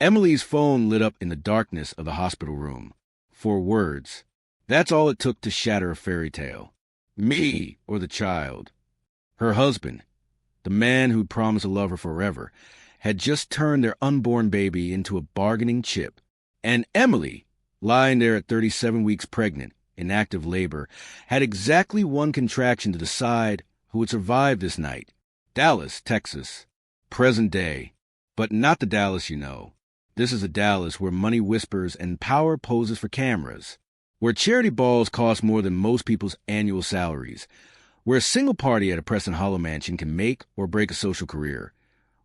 Emily's phone lit up in the darkness of the hospital room. 4 words. That's all it took to shatter a fairy tale. Me, or the child. Her husband, the man who'd promised to love her forever, had just turned their unborn baby into a bargaining chip. And Emily, lying there at 37 weeks pregnant, in active labor, had exactly 1 contraction to decide who would survive this night. Dallas, Texas. Present day. But not the Dallas you know. This is a Dallas where money whispers and power poses for cameras. Where charity balls cost more than most people's annual salaries. Where a single party at a Preston Hollow mansion can make or break a social career.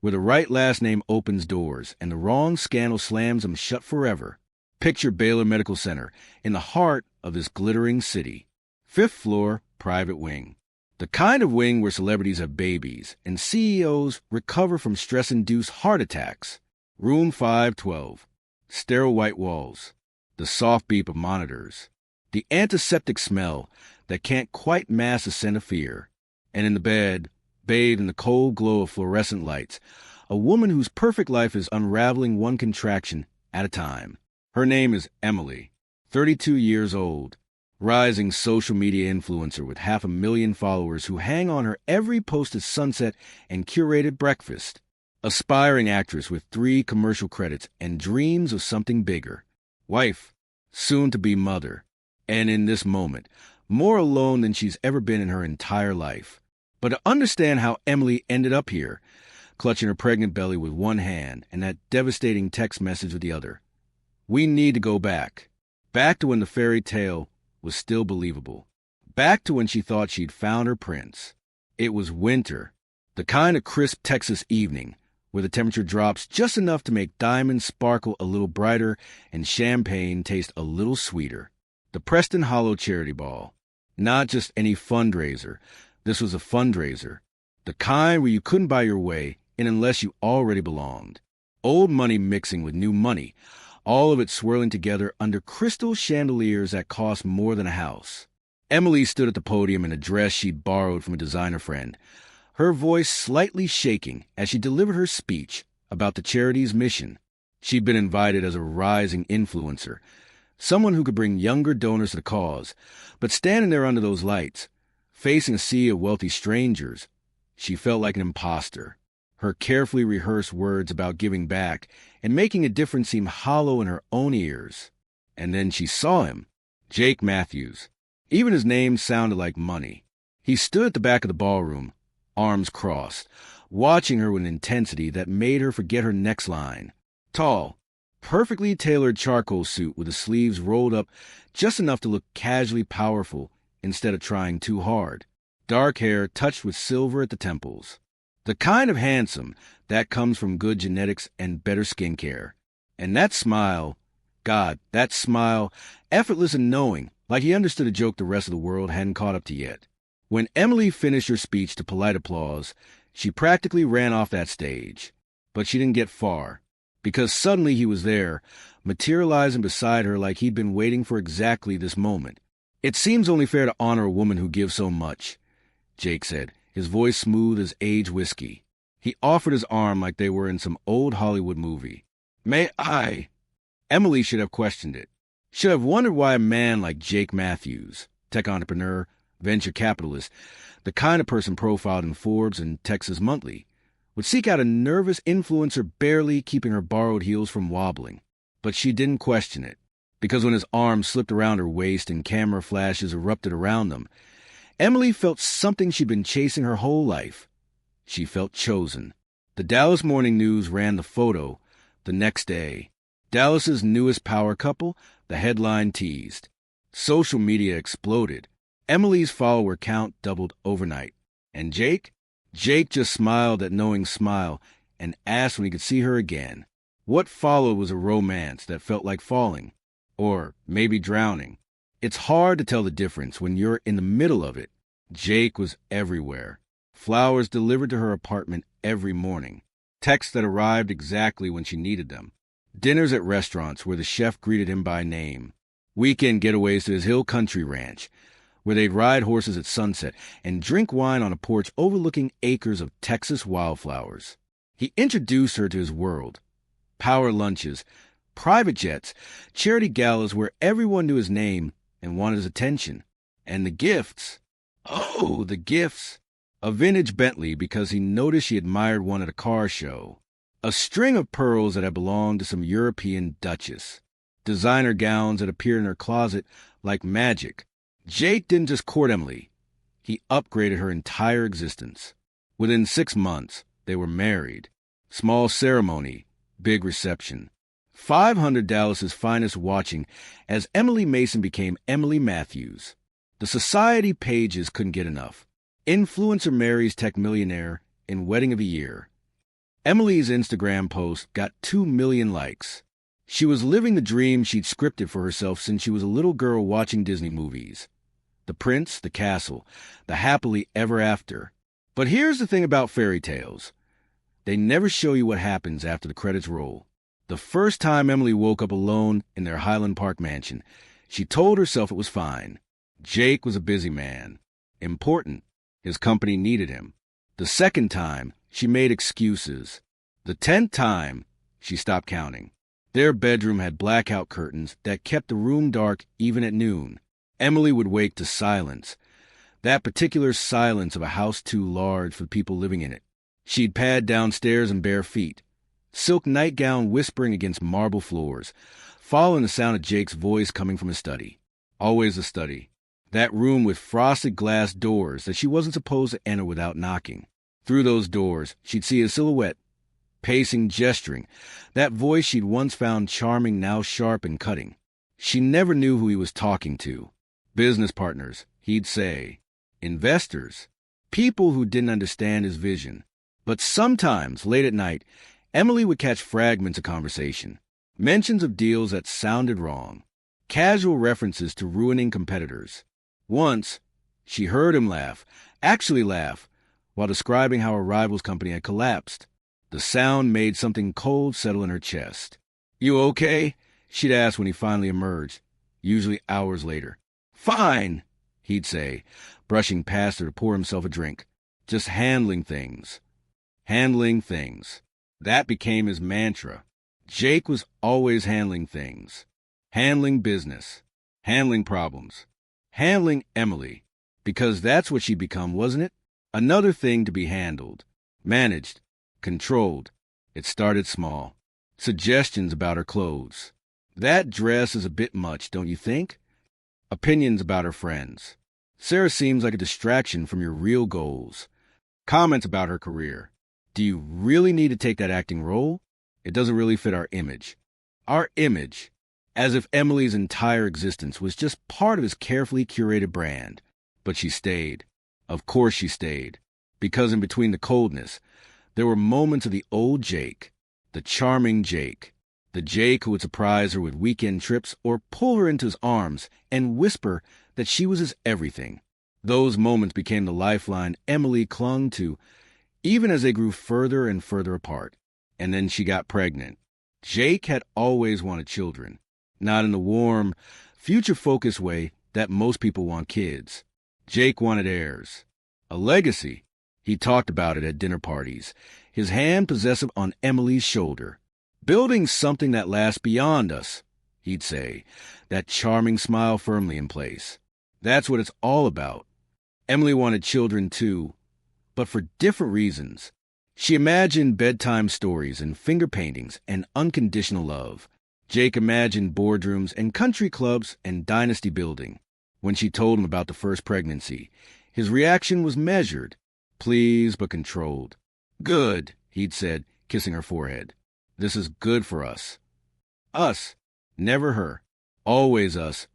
Where the right last name opens doors and the wrong scandal slams them shut forever. Picture Baylor Medical Center in the heart of this glittering city. 5th floor, private wing. The kind of wing where celebrities have babies and CEOs recover from stress-induced heart attacks. Room 512. Sterile white walls. The soft beep of monitors. The antiseptic smell that can't quite mask the scent of fear. And in the bed, bathed in the cold glow of fluorescent lights, a woman whose perfect life is unraveling 1 contraction at a time. Her name is Emily, 32 years old, rising social media influencer with 500,000 followers who hang on her every posted sunset and curated breakfast. Aspiring actress with 3 commercial credits and dreams of something bigger. Wife, soon-to-be mother, and in this moment, more alone than she's ever been in her entire life. But to understand how Emily ended up here, clutching her pregnant belly with 1 hand and that devastating text message with the other, we need to go back. Back to when the fairy tale was still believable. Back to when she thought she'd found her prince. It was winter, the kind of crisp Texas evening where the temperature drops just enough to make diamonds sparkle a little brighter and champagne taste a little sweeter. The Preston Hollow Charity Ball. Not just any fundraiser. This was a fundraiser. The kind where you couldn't buy your way in unless you already belonged. Old money mixing with new money, all of it swirling together under crystal chandeliers that cost more than a house. Emily stood at the podium in a dress she'd borrowed from a designer friend, her voice slightly shaking as she delivered her speech about the charity's mission. She'd been invited as a rising influencer, someone who could bring younger donors to the cause, but standing there under those lights, facing a sea of wealthy strangers, she felt like an imposter. Her carefully rehearsed words about giving back and making a difference seemed hollow in her own ears. And then she saw him, Jake Matthews. Even his name sounded like money. He stood at the back of the ballroom, arms crossed, watching her with an intensity that made her forget her next line. Tall, perfectly tailored charcoal suit with the sleeves rolled up just enough to look casually powerful instead of trying too hard. Dark hair touched with silver at the temples. The kind of handsome that comes from good genetics and better skincare. And that smile, God, that smile, effortless and knowing, like he understood a joke the rest of the world hadn't caught up to yet. When Emily finished her speech to polite applause, she practically ran off that stage. But she didn't get far, because suddenly he was there, materializing beside her like he'd been waiting for exactly this moment. It seems only fair to honor a woman who gives so much, Jake said, his voice smooth as aged whiskey. He offered his arm like they were in some old Hollywood movie. May I? Emily should have questioned it. Should have wondered why a man like Jake Matthews, tech entrepreneur, venture capitalist, the kind of person profiled in Forbes and Texas Monthly, would seek out a nervous influencer barely keeping her borrowed heels from wobbling. But she didn't question it, because when his arm slipped around her waist and camera flashes erupted around them, Emily felt something she'd been chasing her whole life. She felt chosen. The Dallas Morning News ran the photo the next day. Dallas's newest power couple, the headline teased. Social media exploded. Emily's follower count doubled overnight. And Jake? Jake just smiled that knowing smile and asked when he could see her again. What followed was a romance that felt like falling, or maybe drowning. It's hard to tell the difference when you're in the middle of it. Jake was everywhere. Flowers delivered to her apartment every morning. Texts that arrived exactly when she needed them. Dinners at restaurants where the chef greeted him by name. Weekend getaways to his hill country ranch, where they'd ride horses at sunset and drink wine on a porch overlooking acres of Texas wildflowers. He introduced her to his world, power lunches, private jets, charity galas where everyone knew his name and wanted his attention. And the gifts. Oh, the gifts. A vintage Bentley because he noticed she admired one at a car show. A string of pearls that had belonged to some European duchess. Designer gowns that appeared in her closet like magic. Jake didn't just court Emily. He upgraded her entire existence. Within 6 months, they were married. Small ceremony, big reception. 500 Dallas's finest watching as Emily Mason became Emily Matthews. The society pages couldn't get enough. Influencer marries tech millionaire in wedding of the year. Emily's Instagram post got 2 million likes. She was living the dream she'd scripted for herself since she was a little girl watching Disney movies. The prince, the castle, the happily ever after. But here's the thing about fairy tales. They never show you what happens after the credits roll. The first time Emily woke up alone in their Highland Park mansion, she told herself it was fine. Jake was a busy man. Important. His company needed him. The second time, she made excuses. The 10th time, she stopped counting. Their bedroom had blackout curtains that kept the room dark even at noon. Emily would wake to silence. That particular silence of a house too large for the people living in it. She'd pad downstairs in bare feet. Silk nightgown whispering against marble floors, following the sound of Jake's voice coming from his study. Always a study. That room with frosted glass doors that she wasn't supposed to enter without knocking. Through those doors, she'd see his silhouette, pacing, gesturing. That voice she'd once found charming, now sharp and cutting. She never knew who he was talking to. Business partners, he'd say. Investors. People who didn't understand his vision. But sometimes, late at night, Emily would catch fragments of conversation. Mentions of deals that sounded wrong. Casual references to ruining competitors. Once, she heard him laugh, actually laugh, while describing how a rival's company had collapsed. The sound made something cold settle in her chest. "You okay?" she'd ask when he finally emerged, usually hours later. "Fine," he'd say, brushing past her to pour himself a drink. Just handling things. Handling things. That became his mantra. Jake was always handling things. Handling business. Handling problems. Handling Emily. Because that's what she'd become, wasn't it? Another thing to be handled. Managed. Controlled. It started small. Suggestions about her clothes. That dress is a bit much, don't you think? Opinions about her friends. Sarah seems like a distraction from your real goals. Comments about her career. Do you really need to take that acting role? It doesn't really fit our image. Our image. As if Emily's entire existence was just part of his carefully curated brand. But she stayed. Of course she stayed. Because in between the coldness, there were moments of the old Jake. The charming Jake. The Jake who would surprise her with weekend trips or pull her into his arms and whisper that she was his everything. Those moments became the lifeline Emily clung to, even as they grew further and further apart. And then she got pregnant. Jake had always wanted children. Not in the warm, future-focused way that most people want kids. Jake wanted heirs. A legacy. He talked about it at dinner parties, his hand possessive on Emily's shoulder. Building something that lasts beyond us, he'd say, that charming smile firmly in place. That's what it's all about. Emily wanted children too, but for different reasons. She imagined bedtime stories and finger paintings and unconditional love. Jake imagined boardrooms and country clubs and dynasty building. When she told him about the first pregnancy, his reaction was measured, pleased but controlled. "Good," he'd said, kissing her forehead. "This is good for us." Us, never her, always us,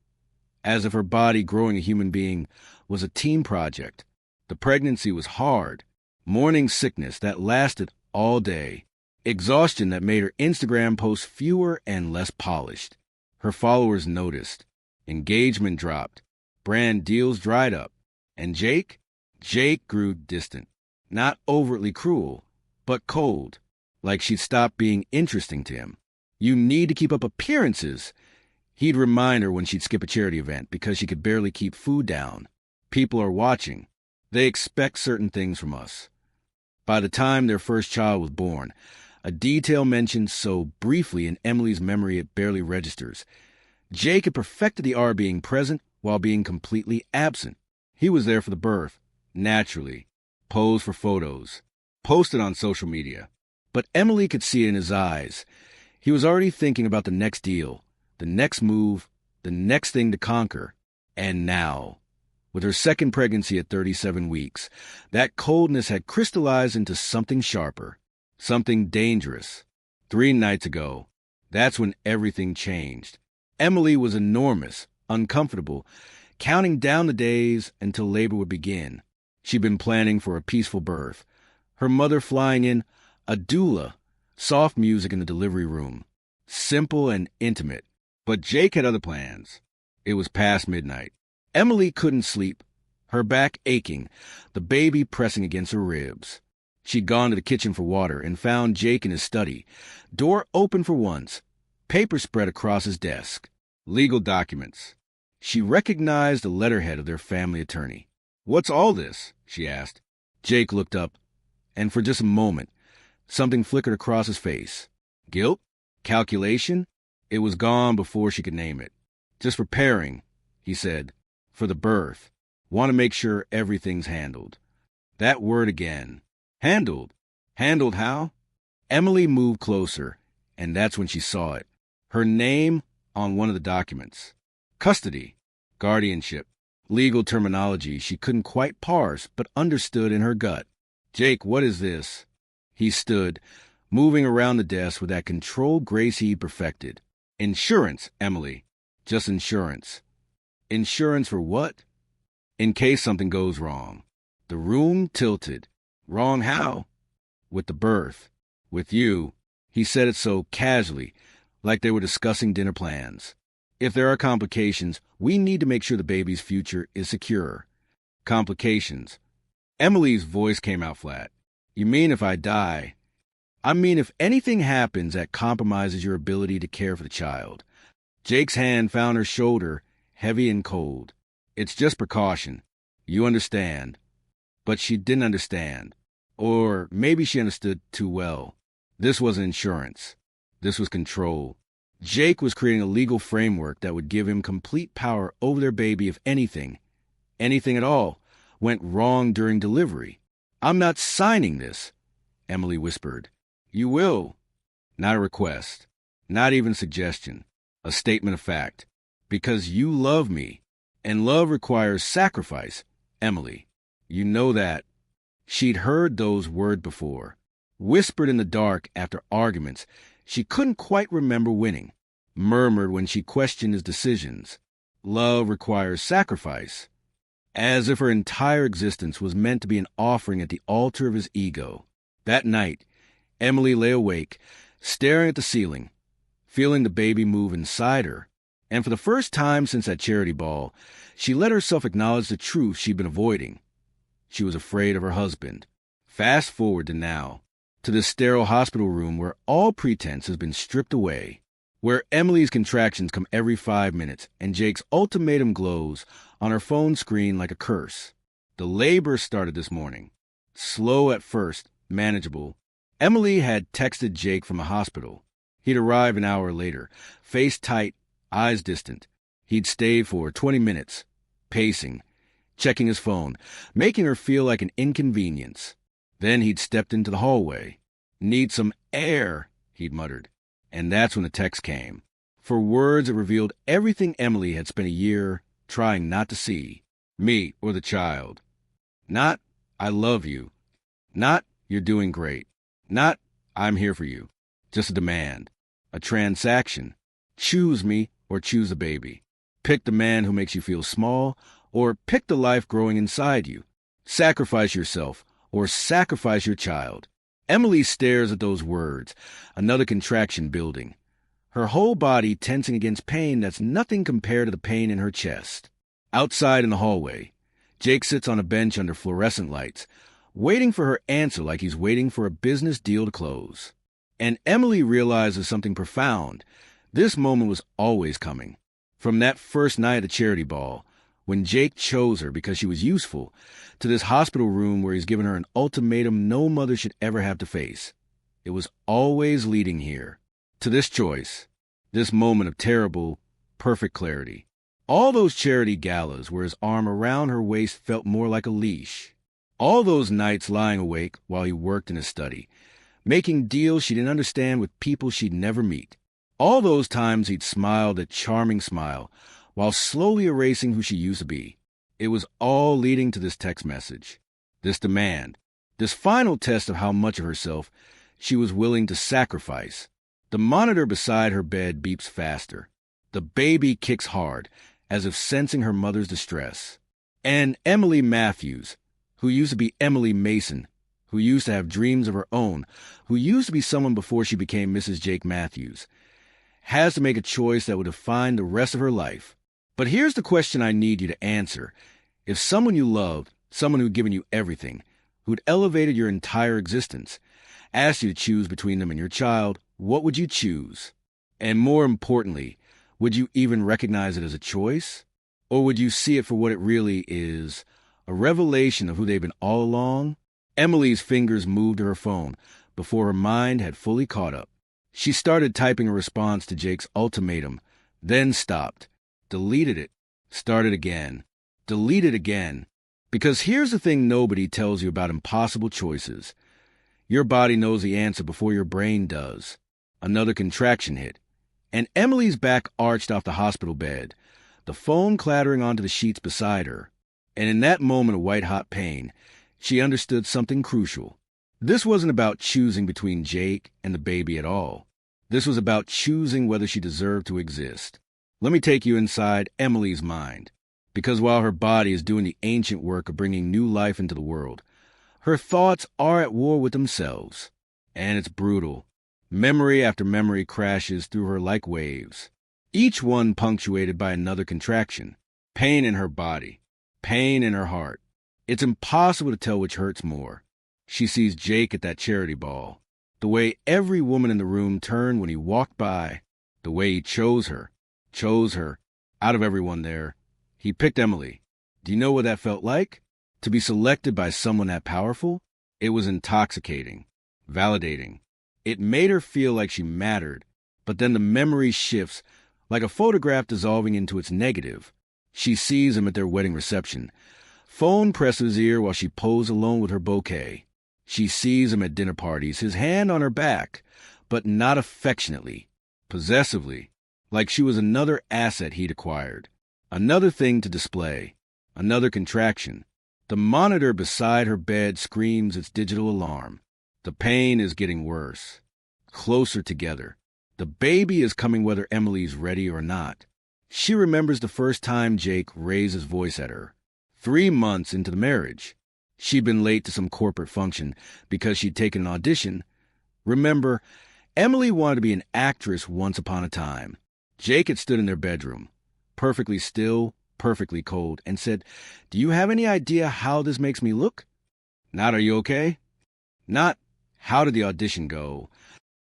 as if her body growing a human being was a team project. The pregnancy was hard, morning sickness that lasted all day, exhaustion that made her Instagram posts fewer and less polished. Her followers noticed. Engagement dropped. Brand deals dried up. And Jake? Jake grew distant. Not overtly cruel, but cold. Like she'd stopped being interesting to him. "You need to keep up appearances," he'd remind her when she'd skip a charity event because she could barely keep food down. People are watching. They expect certain things from us. By the time their first child was born, a detail mentioned so briefly in Emily's memory it barely registers. Jake had perfected the art of being present while being completely absent. He was there for the birth, naturally, posed for photos, posted on social media. But Emily could see it in his eyes. He was already thinking about the next deal, the next move, the next thing to conquer. And now, with her second pregnancy at 37 weeks, that coldness had crystallized into something sharper, something dangerous. 3 nights ago, that's when everything changed. Emily was enormous, uncomfortable, counting down the days until labor would begin. She'd been planning for a peaceful birth. Her mother flying in, a doula, soft music in the delivery room. Simple and intimate. But Jake had other plans. It was past midnight. Emily couldn't sleep, her back aching, the baby pressing against her ribs. She'd gone to the kitchen for water and found Jake in his study, door open for once, paper spread across his desk, legal documents. She recognized the letterhead of their family attorney. "What's all this?" she asked. Jake looked up, and for just a moment, something flickered across his face. Guilt? Calculation? It was gone before she could name it. "Just preparing," he said, "for the birth. Want to make sure everything's handled." That word again. Handled. Handled how? Emily moved closer, and that's when she saw it. Her name on one of the documents. Custody. Guardianship. Legal terminology she couldn't quite parse, but understood in her gut. "Jake, what is this?" He stood, moving around the desk with that controlled grace he'd perfected. "Insurance, Emily. Just insurance." "Insurance for what?" "In case something goes wrong." The room tilted. "Wrong how?" "With the birth. With you." He said it so casually, like they were discussing dinner plans. "If there are complications, we need to make sure the baby's future is secure." Complications. Emily's voice came out flat. "You mean if I die?" "I mean if anything happens that compromises your ability to care for the child." Jake's hand found her shoulder, heavy and cold. "It's just precaution. You understand." But she didn't understand. Or maybe she understood too well. This wasn't insurance. This was control. Jake was creating a legal framework that would give him complete power over their baby if anything at all, went wrong during delivery. "I'm not signing this," Emily whispered. "You will." Not a request. Not even a suggestion. A statement of fact. "Because you love me. And love requires sacrifice, Emily. You know that." She'd heard those words before, whispered in the dark after arguments she couldn't quite remember winning, murmured when she questioned his decisions. Love requires sacrifice. As if her entire existence was meant to be an offering at the altar of his ego. That night, Emily lay awake, staring at the ceiling, feeling the baby move inside her. And for the first time since that charity ball, she let herself acknowledge the truth she'd been avoiding. She was afraid of her husband. Fast forward to now, to this sterile hospital room where all pretense has been stripped away, where Emily's contractions come every 5 minutes and Jake's ultimatum glows on her phone screen like a curse. The labor started this morning. Slow at first, manageable. Emily had texted Jake from the hospital. He'd arrive an hour later, face tight, eyes distant. He'd stayed for 20 minutes, pacing, checking his phone, making her feel like an inconvenience. Then he'd stepped into the hallway. "Need some air," he'd muttered. And that's when the text came. For words that revealed everything Emily had spent a year trying not to see. Me or the child. Not, "I love you." Not, "You're doing great." Not, "I'm here for you." Just a demand. A transaction. Choose me or choose the baby. Pick the man who makes you feel small, or pick the life growing inside you. Sacrifice yourself, or sacrifice your child. Emily stares at those words, another contraction building. Her whole body tensing against pain that's nothing compared to the pain in her chest. Outside in the hallway, Jake sits on a bench under fluorescent lights, waiting for her answer like he's waiting for a business deal to close. And Emily realizes something profound. This moment was always coming. From that first night at the charity ball, when Jake chose her because she was useful, to this hospital room where he's given her an ultimatum no mother should ever have to face. It was always leading here, to this choice, this moment of terrible, perfect clarity. All those charity galas where his arm around her waist felt more like a leash. All those nights lying awake while he worked in his study, making deals she didn't understand with people she'd never meet. All those times he'd smiled a charming smile while slowly erasing who she used to be. It was all leading to this text message, this demand, this final test of how much of herself she was willing to sacrifice. The monitor beside her bed beeps faster. The baby kicks hard, as if sensing her mother's distress. And Emily Matthews, who used to be Emily Mason, who used to have dreams of her own, who used to be someone before she became Mrs. Jake Matthews, has to make a choice that would define the rest of her life. But here's the question I need you to answer. If someone you loved, someone who'd given you everything, who'd elevated your entire existence, asked you to choose between them and your child, what would you choose? And more importantly, would you even recognize it as a choice? Or would you see it for what it really is, a revelation of who they've been all along? Emily's fingers moved to her phone before her mind had fully caught up. She started typing a response to Jake's ultimatum, then stopped, deleted it, started again, deleted again. Because here's the thing nobody tells you about impossible choices. Your body knows the answer before your brain does. Another contraction hit, and Emily's back arched off the hospital bed, the phone clattering onto the sheets beside her. And in that moment of white-hot pain, she understood something crucial. This wasn't about choosing between Jake and the baby at all. This was about choosing whether she deserved to exist. Let me take you inside Emily's mind, because while her body is doing the ancient work of bringing new life into the world, her thoughts are at war with themselves. And it's brutal. Memory after memory crashes through her like waves, each one punctuated by another contraction. Pain in her body, pain in her heart. It's impossible to tell which hurts more. She sees Jake at that charity ball, the way every woman in the room turned when he walked by, the way he chose her, out of everyone there. He picked Emily. Do you know what that felt like? To be selected by someone that powerful? It was intoxicating, validating. It made her feel like she mattered, but then the memory shifts, like a photograph dissolving into its negative. She sees him at their wedding reception. Phone pressed to his ear while she posed alone with her bouquet. She sees him at dinner parties, his hand on her back, but not affectionately, possessively, like she was another asset he'd acquired, another thing to display, another contraction. The monitor beside her bed screams its digital alarm. The pain is getting worse, closer together. The baby is coming whether Emily's ready or not. She remembers the first time Jake raised his voice at her, 3 months into the marriage. She'd been late to some corporate function because she'd taken an audition. Remember, Emily wanted to be an actress once upon a time. Jake had stood in their bedroom, perfectly still, perfectly cold, and said, "Do you have any idea how this makes me look?" Not, "Are you okay?" Not, "How did the audition go?"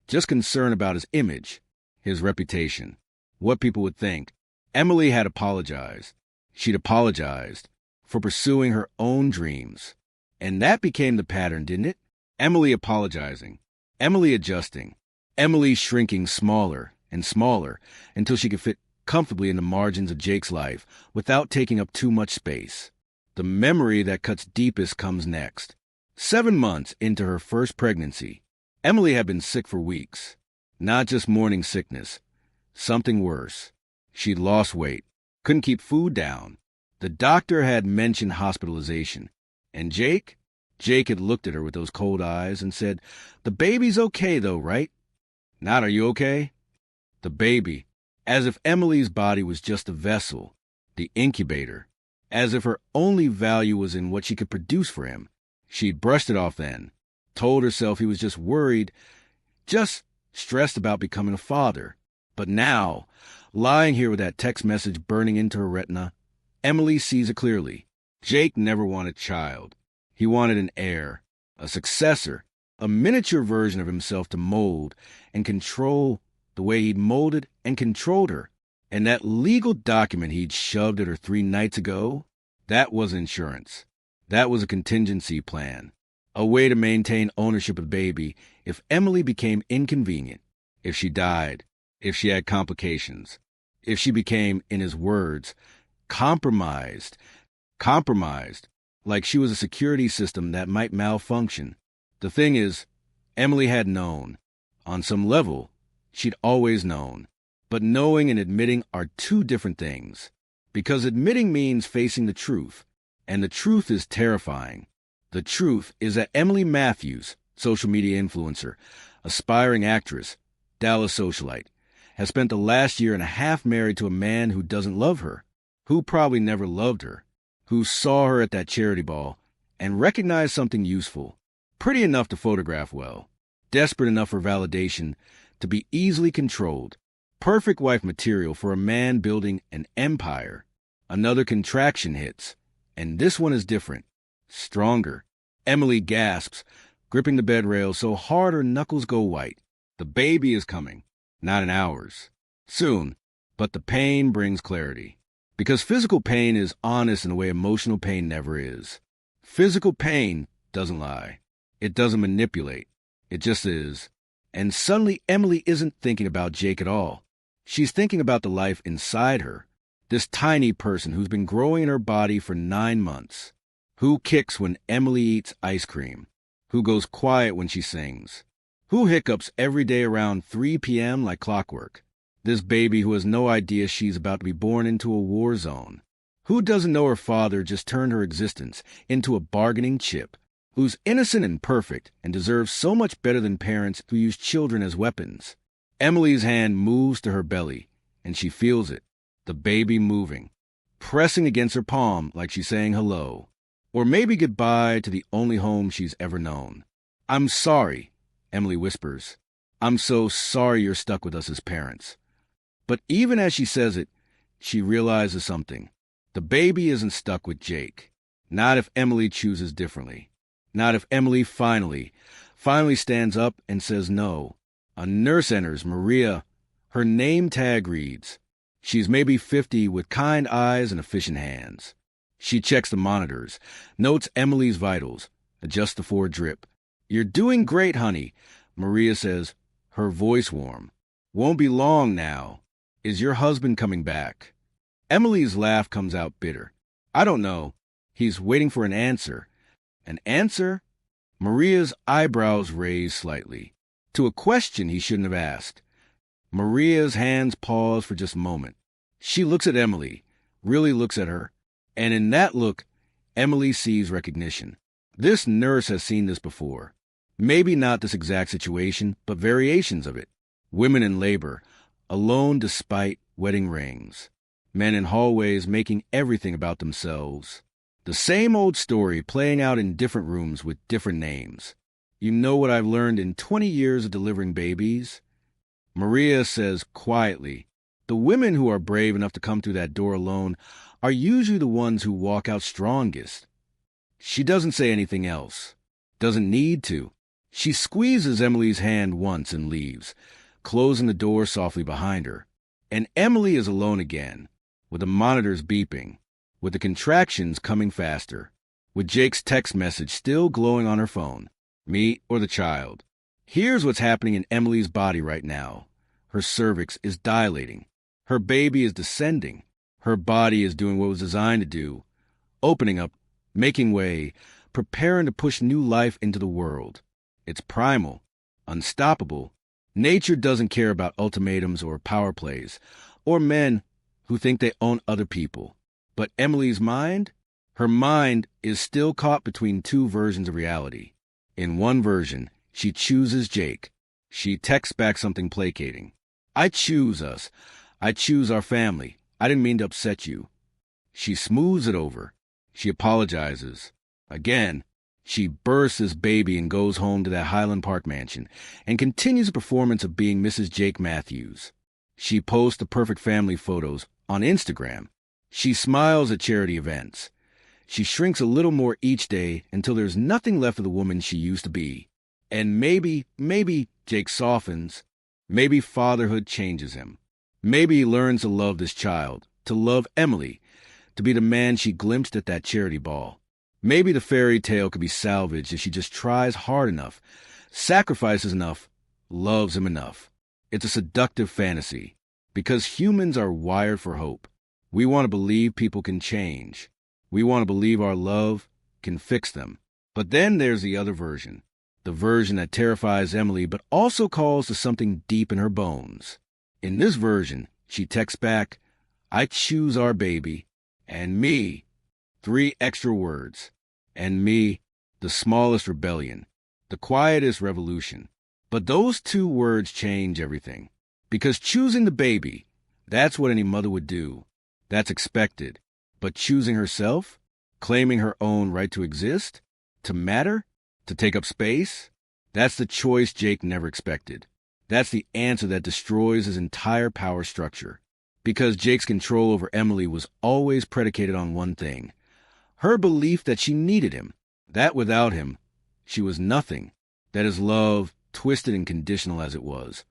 Just concern about his image, his reputation, what people would think. Emily had apologized. She'd apologized for pursuing her own dreams. And that became the pattern, didn't it? Emily apologizing, Emily adjusting, Emily shrinking smaller and smaller until she could fit comfortably in the margins of Jake's life without taking up too much space. The memory that cuts deepest comes next. 7 months into her first pregnancy, Emily had been sick for weeks. Not just morning sickness, something worse. She'd lost weight, couldn't keep food down. The doctor had mentioned hospitalization. And Jake had looked at her with those cold eyes and said, "The baby's okay though, right?" Not, "Are you okay?" The baby, as if Emily's body was just a vessel, the incubator, as if her only value was in what she could produce for him. She'd brushed it off then, told herself he was just worried, just stressed about becoming a father. But now, lying here with that text message burning into her retina, Emily sees it clearly. Jake never wanted a child. He wanted an heir, a successor, a miniature version of himself to mold and control the way he'd molded and controlled her. And that legal document he'd shoved at her 3 nights ago, that was insurance. That was a contingency plan. A way to maintain ownership of the baby if Emily became inconvenient, if she died, if she had complications, if she became, in his words, compromised, like she was a security system that might malfunction. The thing is, Emily had known. On some level, she'd always known. But knowing and admitting are two different things. Because admitting means facing the truth, and the truth is terrifying. The truth is that Emily Matthews, social media influencer, aspiring actress, Dallas socialite, has spent the last year and a half married to a man who doesn't love her, who probably never loved her, who saw her at that charity ball and recognized something useful, pretty enough to photograph well, desperate enough for validation to be easily controlled, perfect wife material for a man building an empire. Another contraction hits, and this one is different, stronger. Emily gasps, gripping the bed rail so hard her knuckles go white. The baby is coming, not in hours. Soon, but the pain brings clarity. Because physical pain is honest in a way emotional pain never is. Physical pain doesn't lie. It doesn't manipulate. It just is. And suddenly Emily isn't thinking about Jake at all. She's thinking about the life inside her. This tiny person who's been growing in her body for 9 months. Who kicks when Emily eats ice cream? Who goes quiet when she sings? Who hiccups every day around 3 p.m. like clockwork? This baby who has no idea she's about to be born into a war zone. Who doesn't know her father just turned her existence into a bargaining chip? Who's innocent and perfect and deserves so much better than parents who use children as weapons? Emily's hand moves to her belly, and she feels it, the baby moving, pressing against her palm like she's saying hello, or maybe goodbye to the only home she's ever known. "I'm sorry," Emily whispers. "I'm so sorry you're stuck with us as parents." But even as she says it, she realizes something. The baby isn't stuck with Jake. Not if Emily chooses differently. Not if Emily finally stands up and says no. A nurse enters, Maria. Her name tag reads. She's maybe 50 with kind eyes and efficient hands. She checks the monitors, notes Emily's vitals, adjusts the forward drip. "You're doing great, honey," Maria says, her voice warm. "Won't be long now. Is your husband coming back?" Emily's laugh comes out bitter. "I don't know. He's waiting for an answer." An answer? Maria's eyebrows raise slightly. To a question he shouldn't have asked. Maria's hands pause for just a moment. She looks at Emily, really looks at her, and in that look, Emily sees recognition. This nurse has seen this before. Maybe not this exact situation, but variations of it. Women in labor, alone despite wedding rings. Men in hallways making everything about themselves. The same old story playing out in different rooms with different names. You know what I've learned in 20 years of delivering babies? Maria says quietly, the women who are brave enough to come through that door alone are usually the ones who walk out strongest. She doesn't say anything else. Doesn't need to. She squeezes Emily's hand once and leaves, closing the door softly behind her. And Emily is alone again, with the monitors beeping, with the contractions coming faster, with Jake's text message still glowing on her phone. Me or the child. Here's what's happening in Emily's body right now. Her cervix is dilating. Her baby is descending. Her body is doing what it was designed to do, opening up, making way, preparing to push new life into the world. It's primal, unstoppable. Nature doesn't care about ultimatums or power plays, or men who think they own other people. But Emily's mind? Her mind is still caught between two versions of reality. In one version, she chooses Jake. She texts back something placating. "I choose us. I choose our family. I didn't mean to upset you." She smooths it over. She apologizes. Again, she bursts this baby and goes home to that Highland Park mansion and continues the performance of being Mrs. Jake Matthews. She posts the perfect family photos on Instagram. She smiles at charity events. She shrinks a little more each day until there's nothing left of the woman she used to be. And maybe Jake softens. Maybe fatherhood changes him. Maybe he learns to love this child, to love Emily, to be the man she glimpsed at that charity ball. Maybe the fairy tale could be salvaged if she just tries hard enough, sacrifices enough, loves him enough. It's a seductive fantasy, because humans are wired for hope. We want to believe people can change. We want to believe our love can fix them. But then there's the other version, the version that terrifies Emily but also calls to something deep in her bones. In this version, she texts back, "I choose our baby," and me, 3 extra words, and me, the smallest rebellion, the quietest revolution. But those 2 words change everything. Because choosing the baby, that's what any mother would do. That's expected. But choosing herself, claiming her own right to exist, to matter, to take up space, that's the choice Jake never expected. That's the answer that destroys his entire power structure. Because Jake's control over Emily was always predicated on one thing, her belief that she needed him, that without him, she was nothing, that his love, twisted and conditional as it was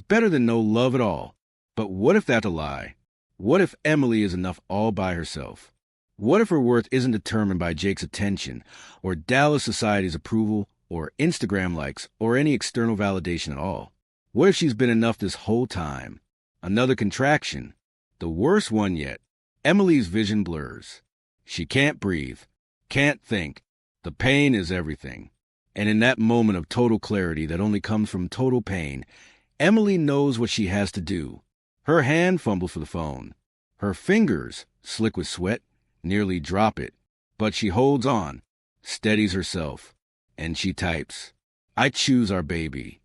better than no love at all. But what if that's a lie? What if Emily is enough all by herself? What if her worth isn't determined by Jake's attention, or Dallas society's approval, or Instagram likes, or any external validation at all? What if she's been enough this whole time? Another contraction. The worst one yet. Emily's vision blurs. She can't breathe, can't think. The pain is everything. And in that moment of total clarity that only comes from total pain, Emily knows what she has to do. Her hand fumbles for the phone. Her fingers, slick with sweat, nearly drop it. But she holds on, steadies herself, and she types, "I choose our baby."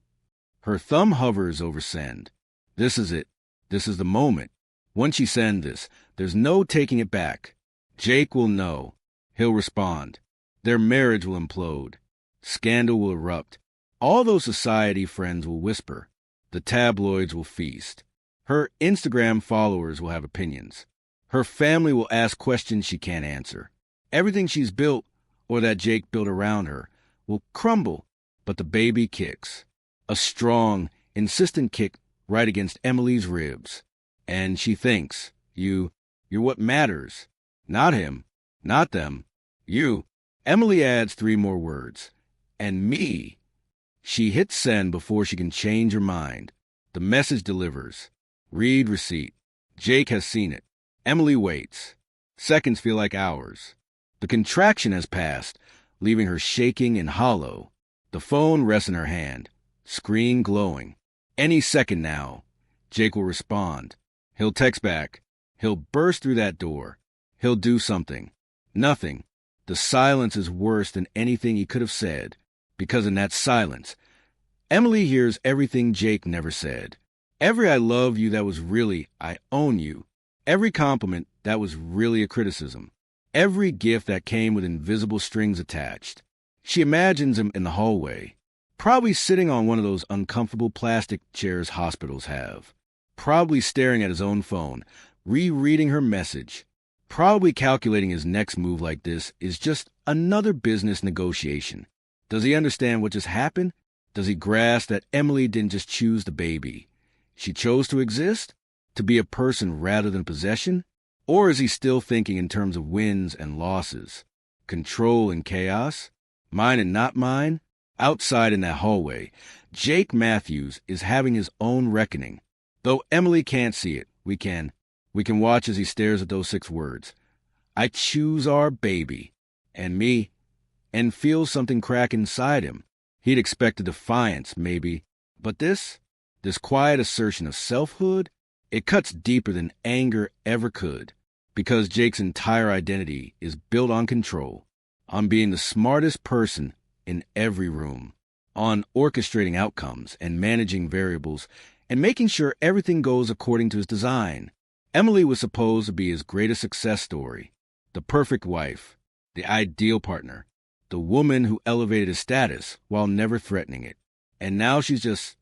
Her thumb hovers over send. This is it. This is the moment. Once she sends this, there's no taking it back. Jake will know. He'll respond. Their marriage will implode. Scandal will erupt. All those society friends will whisper. The tabloids will feast. Her Instagram followers will have opinions. Her family will ask questions she can't answer. Everything she's built, or that Jake built around her, will crumble, but the baby kicks. A strong, insistent kick right against Emily's ribs. And she thinks, you're what matters. Not him, not them, you. Emily adds 3 more words. And me. She hits send before she can change her mind. The message delivers. Read receipt. Jake has seen it. Emily waits. Seconds feel like hours. The contraction has passed, leaving her shaking and hollow. The phone rests in her hand, screen glowing. Any second now, Jake will respond. He'll text back. He'll burst through that door. He'll do something. Nothing. The silence is worse than anything he could have said, because in that silence, Emily hears everything Jake never said. Every "I love you" that was really "I own you." Every compliment that was really a criticism. Every gift that came with invisible strings attached. She imagines him in the hallway, probably sitting on one of those uncomfortable plastic chairs hospitals have, probably staring at his own phone, rereading her message, probably calculating his next move like this is just another business negotiation. Does he understand what just happened? Does he grasp that Emily didn't just choose the baby? She chose to exist? To be a person rather than a possession? Or is he still thinking in terms of wins and losses? Control and chaos? Mine and not mine? Outside in that hallway, Jake Matthews is having his own reckoning. Though Emily can't see it, we can. We can watch as he stares at those 6 words. I choose our baby. And me. And feels something crack inside him. He'd expect a defiance, maybe. But this quiet assertion of selfhood, it cuts deeper than anger ever could. Because Jake's entire identity is built on control. On being the smartest person in every room. On orchestrating outcomes and managing variables and making sure everything goes according to his design. Emily was supposed to be his greatest success story. The perfect wife. The ideal partner. The woman who elevated his status while never threatening it. And now she's just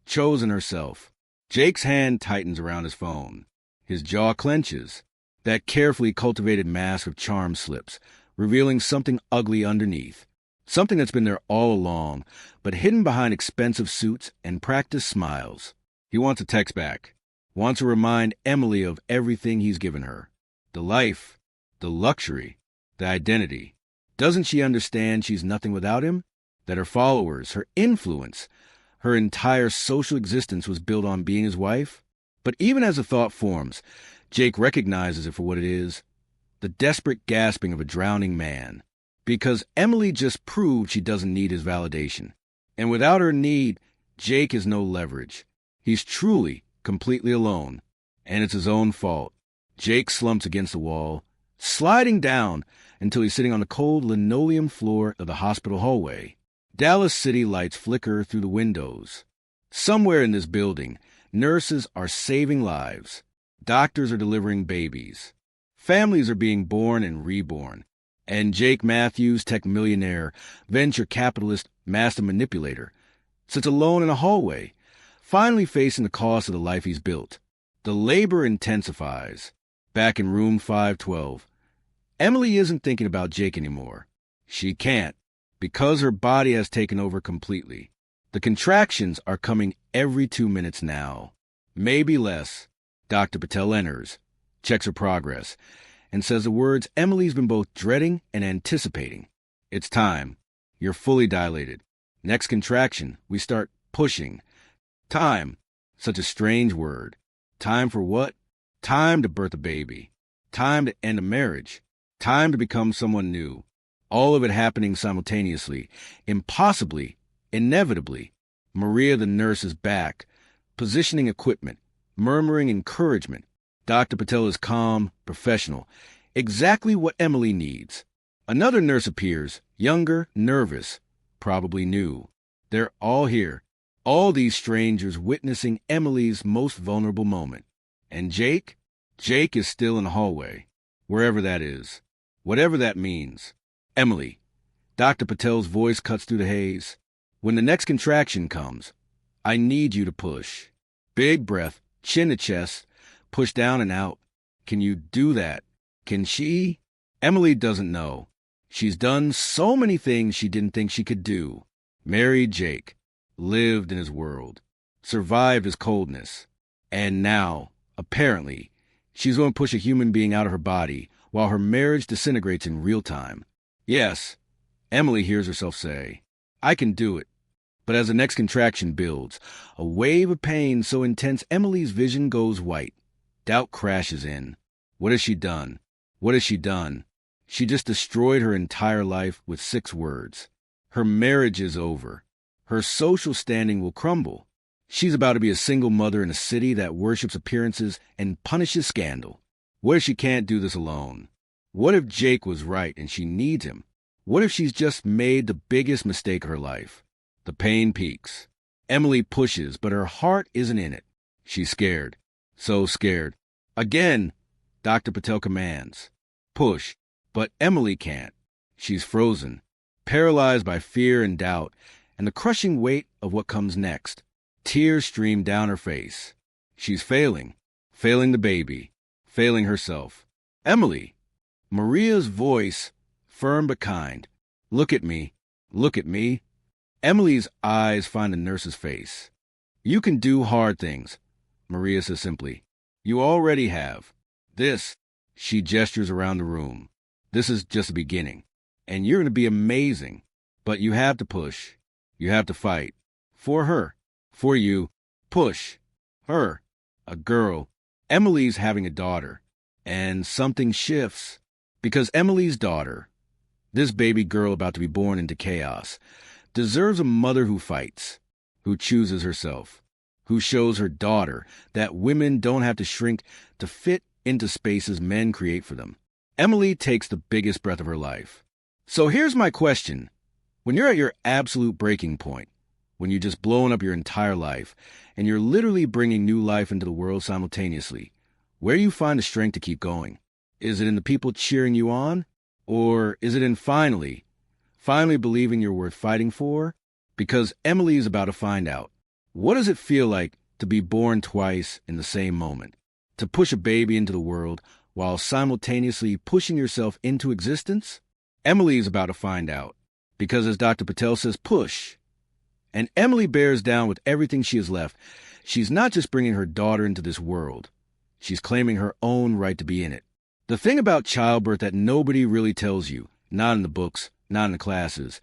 chosen herself. Jake's hand tightens around his phone. His jaw clenches. That carefully cultivated mask of charm slips, revealing something ugly underneath. Something that's been there all along, but hidden behind expensive suits and practiced smiles. He wants a text back. Wants to remind Emily of everything he's given her. The life, the luxury, the identity. Doesn't she understand she's nothing without him? That her followers, her influence, her entire social existence was built on being his wife? But even as the thought forms, Jake recognizes it for what it is, the desperate gasping of a drowning man. Because Emily just proved she doesn't need his validation. And without her need, Jake has no leverage. He's truly, completely alone. And it's his own fault. Jake slumps against the wall, sliding down until he's sitting on the cold linoleum floor of the hospital hallway. Dallas city lights flicker through the windows. Somewhere in this building, nurses are saving lives. Doctors are delivering babies. Families are being born and reborn. And Jake Matthews, tech millionaire, venture capitalist, master manipulator, sits alone in a hallway, finally facing the cost of the life he's built. The labor intensifies. Back in room 512, Emily isn't thinking about Jake anymore. She can't, because her body has taken over completely. The contractions are coming every 2 minutes now. Maybe less. Dr. Patel enters, checks her progress, and says the words Emily's been both dreading and anticipating. It's time. You're fully dilated. Next contraction, we start pushing. Time. Such a strange word. Time for what? Time to birth a baby. Time to end a marriage. Time to become someone new. All of it happening simultaneously. Impossibly. Inevitably. Maria the nurse is back, positioning equipment, murmuring encouragement. Dr. Patel is calm, professional, exactly what Emily needs. Another nurse appears, younger, nervous, probably new. They're all here, all these strangers witnessing Emily's most vulnerable moment. And Jake is still in the hallway, wherever that is, whatever that means. Emily. Dr. Patel's voice cuts through the haze. When the next contraction comes, I need you to push. Big breath, chin to chest, push down and out. Can you do that? Can she? Emily doesn't know. She's done so many things she didn't think she could do. Married Jake, lived in his world, survived his coldness. And now, apparently, she's going to push a human being out of her body while her marriage disintegrates in real time. Yes, Emily hears herself say, I can do it. But as the next contraction builds, a wave of pain so intense Emily's vision goes white. Doubt crashes in. What has she done? What has she done? She just destroyed her entire life with 6 words. Her marriage is over. Her social standing will crumble. She's about to be a single mother in a city that worships appearances and punishes scandal. What if she can't do this alone? What if Jake was right and she needs him? What if she's just made the biggest mistake of her life? The pain peaks. Emily pushes, but her heart isn't in it. She's scared. So scared. Again, Dr. Patel commands. Push. But Emily can't. She's frozen, paralyzed by fear and doubt, and the crushing weight of what comes next. Tears stream down her face. She's failing the baby, failing herself. Emily. Maria's voice, firm but kind. Look at me. Look at me. Emily's eyes find the nurse's face. You can do hard things, Maria says simply. You already have. This, she gestures around the room. This is just the beginning. And you're going to be amazing. But you have to push. You have to fight. For her. For you. Push. Her. A girl. Emily's having a daughter. And something shifts. Because Emily's daughter, this baby girl about to be born into chaos, deserves a mother who fights, who chooses herself, who shows her daughter that women don't have to shrink to fit into spaces men create for them. Emily takes the biggest breath of her life. So here's my question. When you're at your absolute breaking point, when you're just blowing up your entire life, and you're literally bringing new life into the world simultaneously, where do you find the strength to keep going? Is it in the people cheering you on? Or is it in finally believing you're worth fighting for? Because Emily is about to find out. What does it feel like to be born twice in the same moment? To push a baby into the world while simultaneously pushing yourself into existence? Emily is about to find out. Because as Dr. Patel says, push. And Emily bears down with everything she has left. She's not just bringing her daughter into this world. She's claiming her own right to be in it. The thing about childbirth that nobody really tells you, not in the books, not in the classes,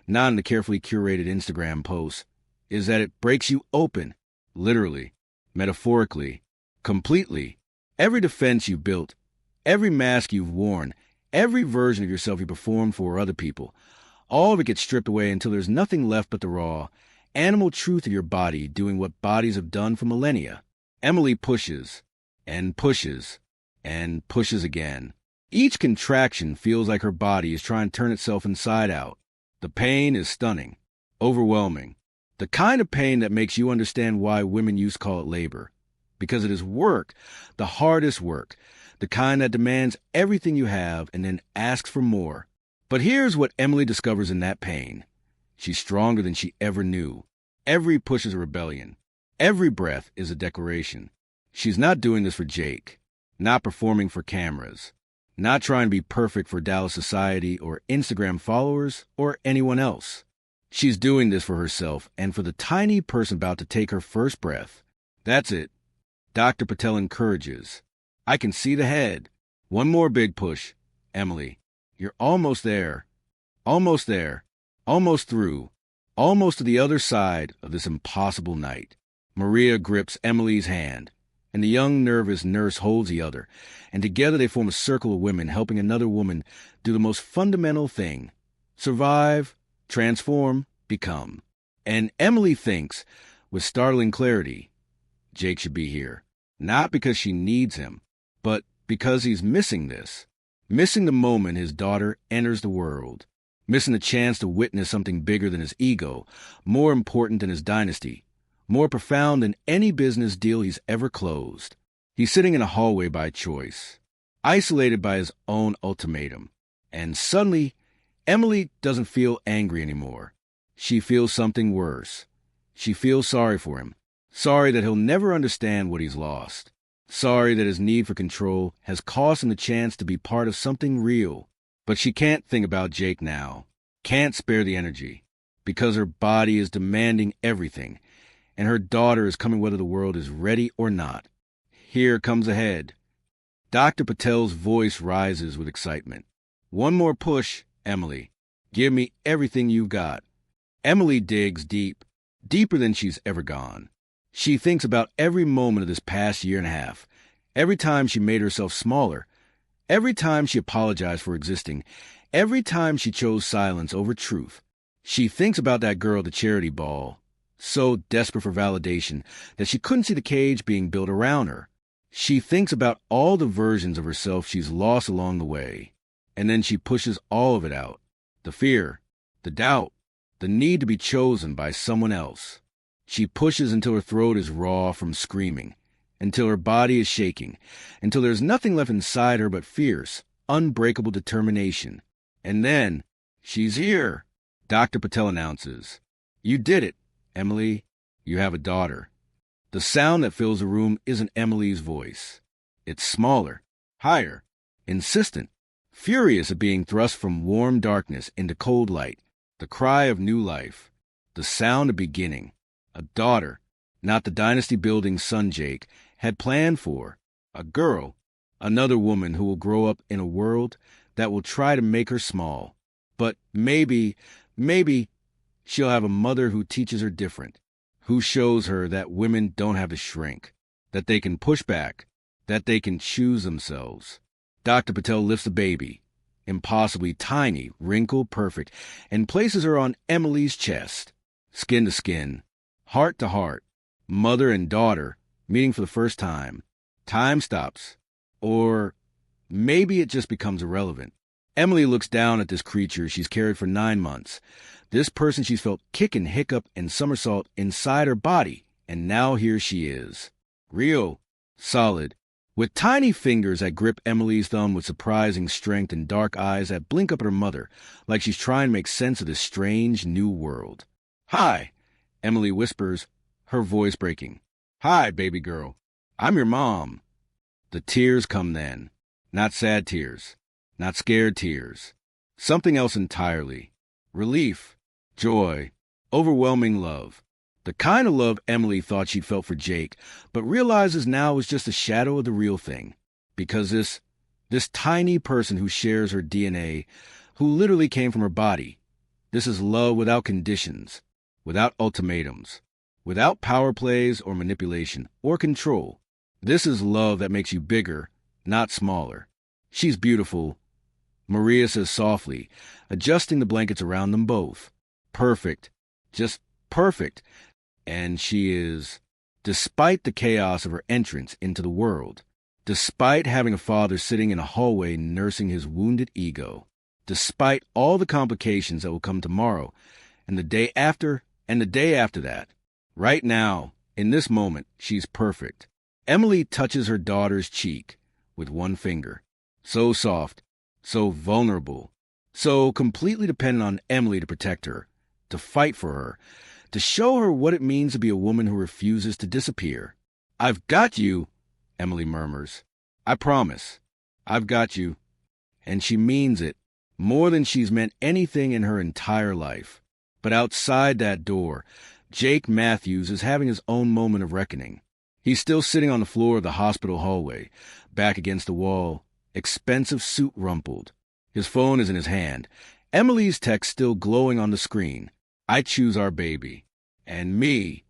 not in the carefully curated Instagram posts, is that it breaks you open, literally, metaphorically, completely. Every defense you've built, every mask you've worn, every version of yourself you performed for other people, all of it gets stripped away until there's nothing left but the raw, animal truth of your body doing what bodies have done for millennia. Emily pushes, and pushes, and pushes again. Each contraction feels like her body is trying to turn itself inside out. The pain is stunning, overwhelming. The kind of pain that makes you understand why women used to call it labor. Because it is work, the hardest work, the kind that demands everything you have and then asks for more. But here's what Emily discovers in that pain. She's stronger than she ever knew. Every push is a rebellion. Every breath is a declaration. She's not doing this for Jake, not performing for cameras, not trying to be perfect for Dallas society or Instagram followers or anyone else. She's doing this for herself and for the tiny person about to take her first breath. That's it. Dr. Patel encourages. I can see the head. One more big push, Emily. You're almost there. Almost there. Almost through. Almost to the other side of this impossible night. Maria grips Emily's hand, and the young, nervous nurse holds the other, and together they form a circle of women helping another woman do the most fundamental thing: survive, transform, become. And Emily thinks, with startling clarity, Jake should be here. Not because she needs him, but because he's missing this. Missing the moment his daughter enters the world. Missing the chance to witness something bigger than his ego, more important than his dynasty, more profound than any business deal he's ever closed. He's sitting in a hallway by choice, isolated by his own ultimatum. And suddenly, Emily doesn't feel angry anymore. She feels something worse. She feels sorry for him. Sorry that he'll never understand what he's lost. Sorry that his need for control has cost him the chance to be part of something real. But she can't think about Jake now. Can't spare the energy. Because her body is demanding everything. And her daughter is coming whether the world is ready or not. Here comes ahead. Dr. Patel's voice rises with excitement. One more push, Emily. Give me everything you've got. Emily digs deep, deeper than she's ever gone. She thinks about every moment of this past year and a half, every time she made herself smaller, every time she apologized for existing, every time she chose silence over truth. She thinks about that girl at the charity ball, so desperate for validation that she couldn't see the cage being built around her. She thinks about all the versions of herself she's lost along the way, and then she pushes all of it out. The fear, the doubt, the need to be chosen by someone else. She pushes until her throat is raw from screaming, until her body is shaking, until there's nothing left inside her but fierce, unbreakable determination. And then, she's here, Dr. Patel announces. You did it, Emily. You have a daughter. The sound that fills the room isn't Emily's voice. It's smaller, higher, insistent, furious at being thrust from warm darkness into cold light, the cry of new life, the sound of beginning. A daughter, not the dynasty-building son Jake had planned for. A girl, another woman who will grow up in a world that will try to make her small. But maybe she'll have a mother who teaches her different, who shows her that women don't have to shrink, that they can push back, that they can choose themselves. Dr. Patel lifts the baby, impossibly tiny, wrinkle perfect, and places her on Emily's chest, skin to skin. Heart to heart, mother and daughter meeting for the first time. Time stops. Or maybe it just becomes irrelevant. Emily looks down at this creature she's carried for 9 months. This person she's felt kick and hiccup and somersault inside her body. And now here she is. Real. Solid. With tiny fingers that grip Emily's thumb with surprising strength and dark eyes that blink up at her mother, like she's trying to make sense of this strange new world. Hi. Emily whispers, her voice breaking. Hi, baby girl. I'm your mom. The tears come then. Not sad tears. Not scared tears. Something else entirely. Relief. Joy. Overwhelming love. The kind of love Emily thought she'd felt for Jake, but realizes now is just a shadow of the real thing. Because this tiny person who shares her DNA, who literally came from her body. This is love without conditions, without ultimatums, without power plays or manipulation or control. This is love that makes you bigger, not smaller. She's beautiful, Maria says softly, adjusting the blankets around them both. Perfect. Just perfect. And she is, despite the chaos of her entrance into the world, despite having a father sitting in a hallway nursing his wounded ego, despite all the complications that will come tomorrow, and the day after, and the day after that. Right now, in this moment, she's perfect. Emily touches her daughter's cheek with one finger. So soft, so vulnerable, so completely dependent on Emily to protect her, to fight for her, to show her what it means to be a woman who refuses to disappear. "I've got you," Emily murmurs. "I promise. I've got you." And she means it, more than she's meant anything in her entire life. But outside that door, Jake Matthews is having his own moment of reckoning. He's still sitting on the floor of the hospital hallway, back against the wall, expensive suit rumpled. His phone is in his hand. Emily's text still glowing on the screen. "I choose our baby." And me.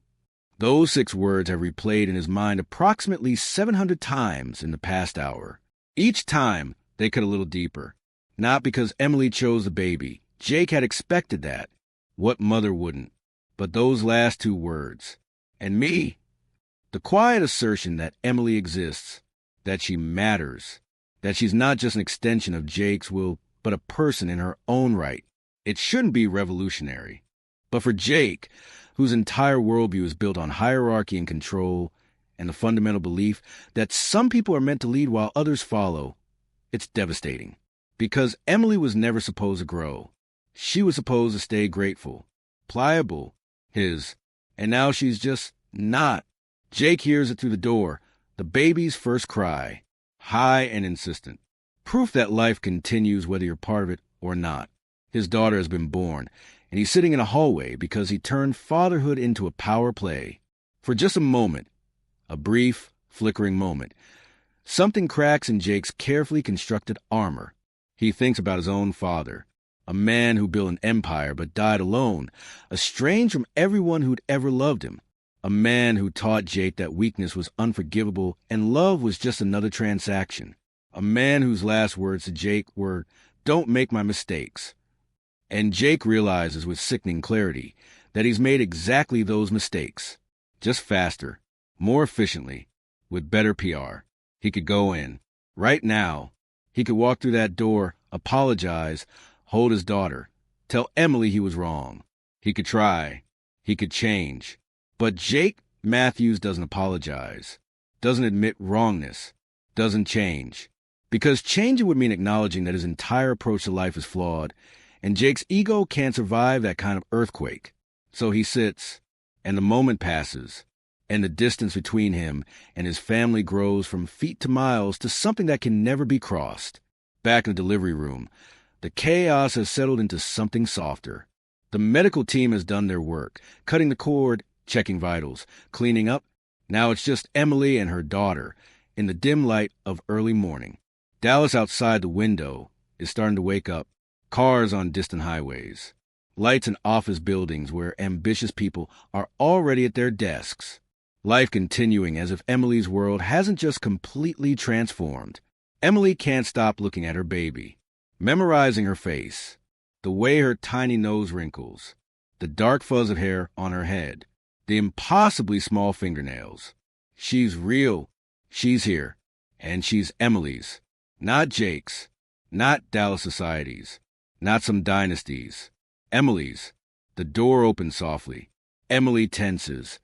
Those 6 words have replayed in his mind approximately 700 times in the past hour. Each time, they cut a little deeper. Not because Emily chose the baby. Jake had expected that. What mother wouldn't? But those last 2 words. And me. The quiet assertion that Emily exists, that she matters, that she's not just an extension of Jake's will, but a person in her own right. It shouldn't be revolutionary. But for Jake, whose entire worldview is built on hierarchy and control, and the fundamental belief that some people are meant to lead while others follow, it's devastating. Because Emily was never supposed to grow. She was supposed to stay grateful, pliable, his, and now she's just not. Jake hears it through the door, the baby's first cry, high and insistent. Proof that life continues whether you're part of it or not. His daughter has been born, and he's sitting in a hallway because he turned fatherhood into a power play. For just a moment, a brief, flickering moment, something cracks in Jake's carefully constructed armor. He thinks about his own father, a man who built an empire but died alone, estranged from everyone who'd ever loved him. A man who taught Jake that weakness was unforgivable and love was just another transaction. A man whose last words to Jake were, "Don't make my mistakes." And Jake realizes with sickening clarity that he's made exactly those mistakes. Just faster, more efficiently, with better PR. He could go in. Right now, he could walk through that door, apologize, hold his daughter, tell Emily he was wrong. He could try. He could change. But Jake Matthews doesn't apologize, doesn't admit wrongness, doesn't change. Because changing would mean acknowledging that his entire approach to life is flawed, and Jake's ego can't survive that kind of earthquake. So he sits, and the moment passes, and the distance between him and his family grows from feet to miles to something that can never be crossed. Back in the delivery room, the chaos has settled into something softer. The medical team has done their work, cutting the cord, checking vitals, cleaning up. Now it's just Emily and her daughter in the dim light of early morning. Dallas outside the window is starting to wake up. Cars on distant highways. Lights in office buildings where ambitious people are already at their desks. Life continuing as if Emily's world hasn't just completely transformed. Emily can't stop looking at her baby, memorizing her face, the way her tiny nose wrinkles, the dark fuzz of hair on her head, the impossibly small fingernails. She's real. She's here. And she's Emily's. Not Jake's. Not Dallas Society's. Not some dynasties. Emily's. The door opens softly. Emily tenses,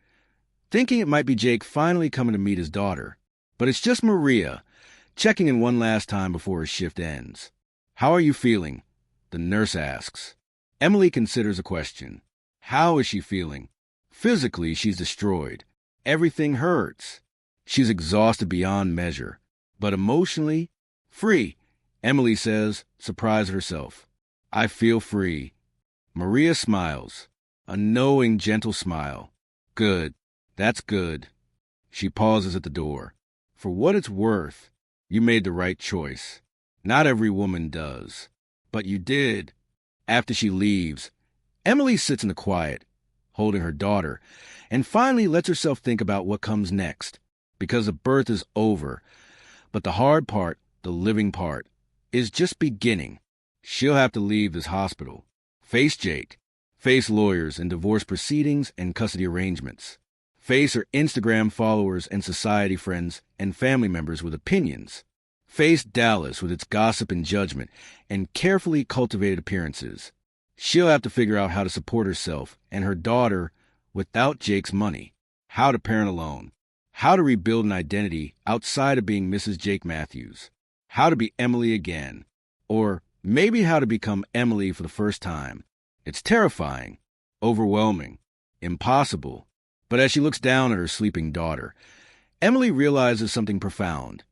thinking it might be Jake finally coming to meet his daughter. But it's just Maria, checking in one last time before his shift ends. "How are you feeling?" the nurse asks. Emily considers a question. How is she feeling? Physically, she's destroyed. Everything hurts. She's exhausted beyond measure. But emotionally, free. Emily says, surprised at herself. "I feel free." Maria smiles, a knowing, gentle smile. "Good. That's good." She pauses at the door. "For what it's worth, you made the right choice. Not every woman does. But you did. After she leaves, Emily sits in the quiet, holding her daughter, and finally lets herself think about what comes next, because the birth is over. But the hard part, the living part, is just beginning. She'll have to leave this hospital, face Jake, face lawyers and divorce proceedings and custody arrangements, face her Instagram followers and society friends and family members with opinions, face Dallas with its gossip and judgment and carefully cultivated appearances. She'll have to figure out how to support herself and her daughter without Jake's money, how to parent alone, how to rebuild an identity outside of being Mrs. Jake Matthews, how to be Emily again, or maybe how to become Emily for the first time. It's terrifying, overwhelming, impossible. But as she looks down at her sleeping daughter, Emily realizes something profound.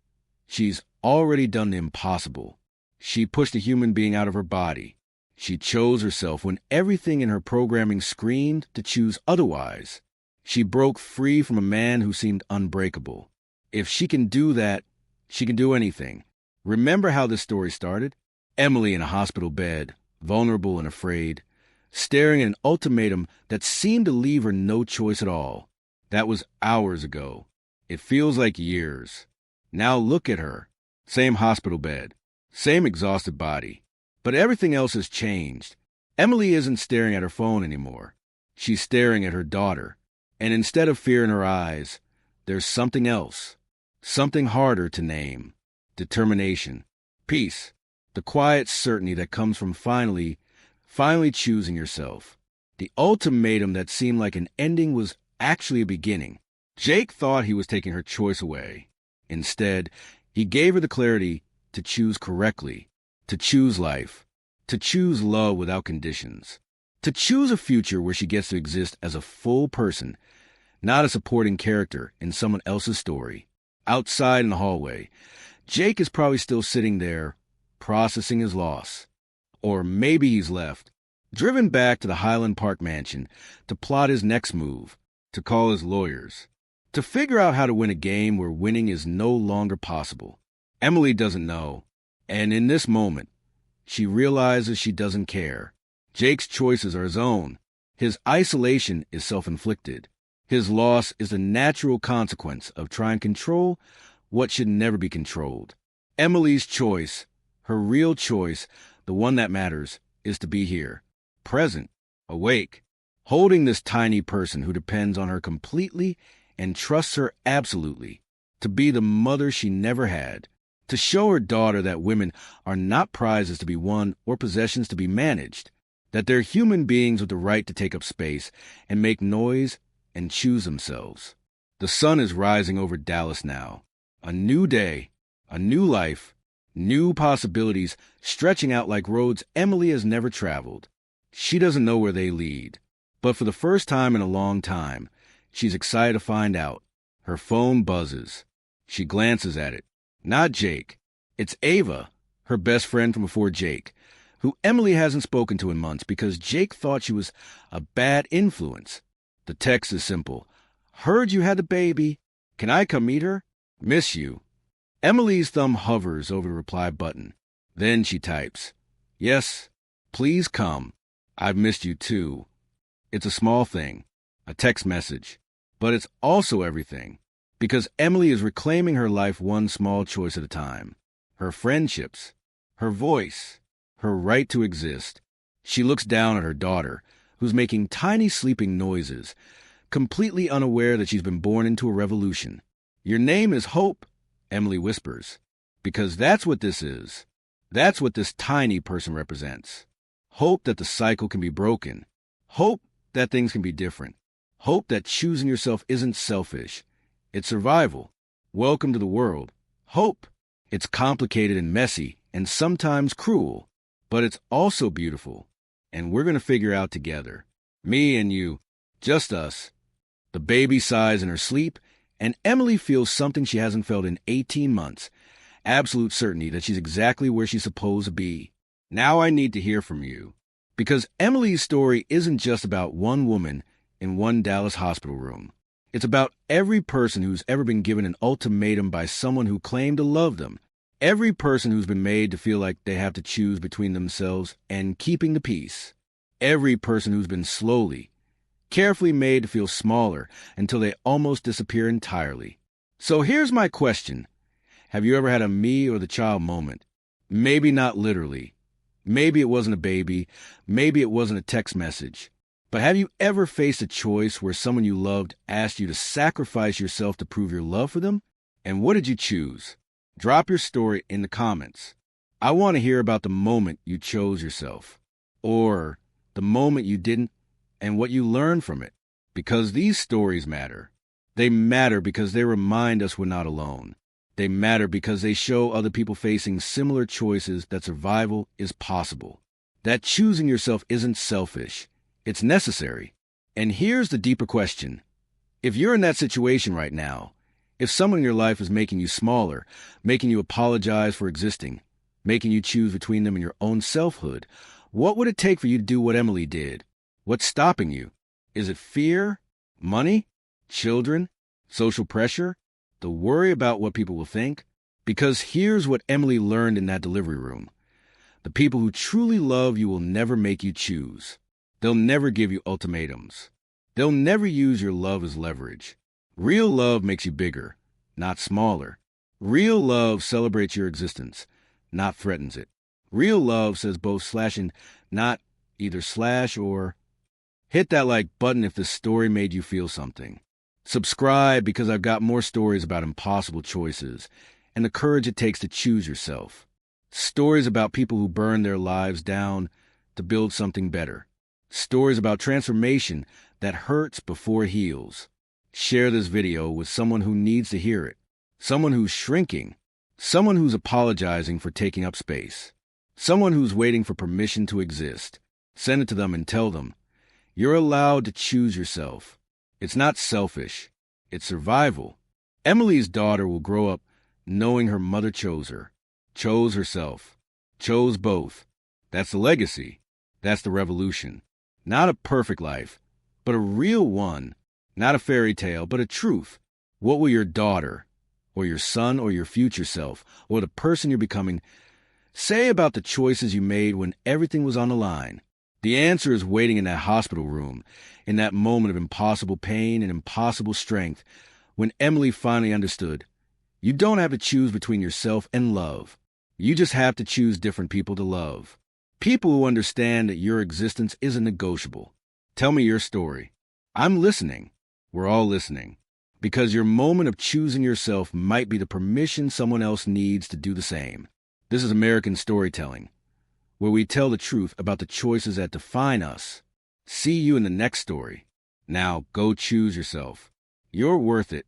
She's already done the impossible. She pushed a human being out of her body. She chose herself when everything in her programming screamed to choose otherwise. She broke free from a man who seemed unbreakable. If she can do that, she can do anything. Remember how this story started? Emily in a hospital bed, vulnerable and afraid, staring at an ultimatum that seemed to leave her no choice at all. That was hours ago. It feels like years. Now look at her. Same hospital bed, same exhausted body. But everything else has changed. Emily isn't staring at her phone anymore. She's staring at her daughter. And instead of fear in her eyes, there's something else. Something harder to name. Determination. Peace. The quiet certainty that comes from finally choosing yourself. The ultimatum that seemed like an ending was actually a beginning. Jake thought he was taking her choice away. Instead, he gave her the clarity to choose correctly, to choose life, to choose love without conditions, to choose a future where she gets to exist as a full person, not a supporting character in someone else's story. Outside in the hallway, Jake is probably still sitting there, processing his loss. Or maybe he's left, driven back to the Highland Park mansion to plot his next move, to call his lawyers, to figure out how to win a game where winning is no longer possible. Emily doesn't know, and in this moment, she realizes she doesn't care. Jake's choices are his own. His isolation is self-inflicted. His loss is the natural consequence of trying to control what should never be controlled. Emily's choice, her real choice, the one that matters, is to be here, present, awake, holding this tiny person who depends on her completely and trusts her absolutely, to be the mother she never had, to show her daughter that women are not prizes to be won or possessions to be managed, that they're human beings with the right to take up space and make noise and choose themselves. The sun is rising over Dallas now. A new day, a new life, new possibilities stretching out like roads Emily has never traveled. She doesn't know where they lead, but for the first time in a long time, she's excited to find out. Her phone buzzes. She glances at it. Not Jake. It's Ava, her best friend from before Jake, who Emily hasn't spoken to in months because Jake thought she was a bad influence. The text is simple. Heard you had a baby. Can I come meet her? Miss you. Emily's thumb hovers over the reply button. Then she types, yes, please come. I've missed you too. It's a small thing, a text message, but it's also everything, because Emily is reclaiming her life one small choice at a time. Her friendships, her voice, her right to exist. She looks down at her daughter, who's making tiny sleeping noises, completely unaware that she's been born into a revolution. Your name is Hope, Emily whispers, because that's what this is. That's what this tiny person represents. Hope that the cycle can be broken. Hope that things can be different. Hope that choosing yourself isn't selfish. It's survival. Welcome to the world. Hope. It's complicated and messy and sometimes cruel, but it's also beautiful. And we're going to figure out together. Me and you. Just us. The baby sighs in her sleep, and Emily feels something she hasn't felt in 18 months. Absolute certainty that she's exactly where she's supposed to be. Now I need to hear from you. Because Emily's story isn't just about one woman in one Dallas hospital room. It's about every person who's ever been given an ultimatum by someone who claimed to love them. Every person who's been made to feel like they have to choose between themselves and keeping the peace. Every person who's been slowly, carefully made to feel smaller until they almost disappear entirely. So here's my question. Have you ever had a me or the child moment? Maybe not literally. Maybe it wasn't a baby. Maybe it wasn't a text message. But have you ever faced a choice where someone you loved asked you to sacrifice yourself to prove your love for them? And what did you choose? Drop your story in the comments. I want to hear about the moment you chose yourself, or the moment you didn't, and what you learned from it. Because these stories matter. They matter because they remind us we're not alone. They matter because they show other people facing similar choices that survival is possible. That choosing yourself isn't selfish. It's necessary. And here's the deeper question. If you're in that situation right now, if someone in your life is making you smaller, making you apologize for existing, making you choose between them and your own selfhood, what would it take for you to do what Emily did? What's stopping you? Is it fear? Money? Children? Social pressure? The worry about what people will think? Because here's what Emily learned in that delivery room. The people who truly love you will never make you choose. They'll never give you ultimatums. They'll never use your love as leverage. Real love makes you bigger, not smaller. Real love celebrates your existence, not threatens it. Real love says both slash and not either slash or. Hit that like button if this story made you feel something. Subscribe because I've got more stories about impossible choices and the courage it takes to choose yourself. Stories about people who burn their lives down to build something better. Stories about transformation that hurts before it heals. Share this video with someone who needs to hear it. Someone who's shrinking. Someone who's apologizing for taking up space. Someone who's waiting for permission to exist. Send it to them and tell them, you're allowed to choose yourself. It's not selfish. It's survival. Emily's daughter will grow up knowing her mother chose her, chose herself, chose both. That's the legacy. That's the revolution. Not a perfect life, but a real one. Not a fairy tale, but a truth. What will your daughter, or your son, or your future self, or the person you're becoming, say about the choices you made when everything was on the line? The answer is waiting in that hospital room, in that moment of impossible pain and impossible strength, when Emily finally understood. You don't have to choose between yourself and love. You just have to choose different people to love. People who understand that your existence isn't negotiable. Tell me your story. I'm listening. We're all listening. Because your moment of choosing yourself might be the permission someone else needs to do the same. This is American storytelling, where we tell the truth about the choices that define us. See you in the next story. Now go choose yourself. You're worth it.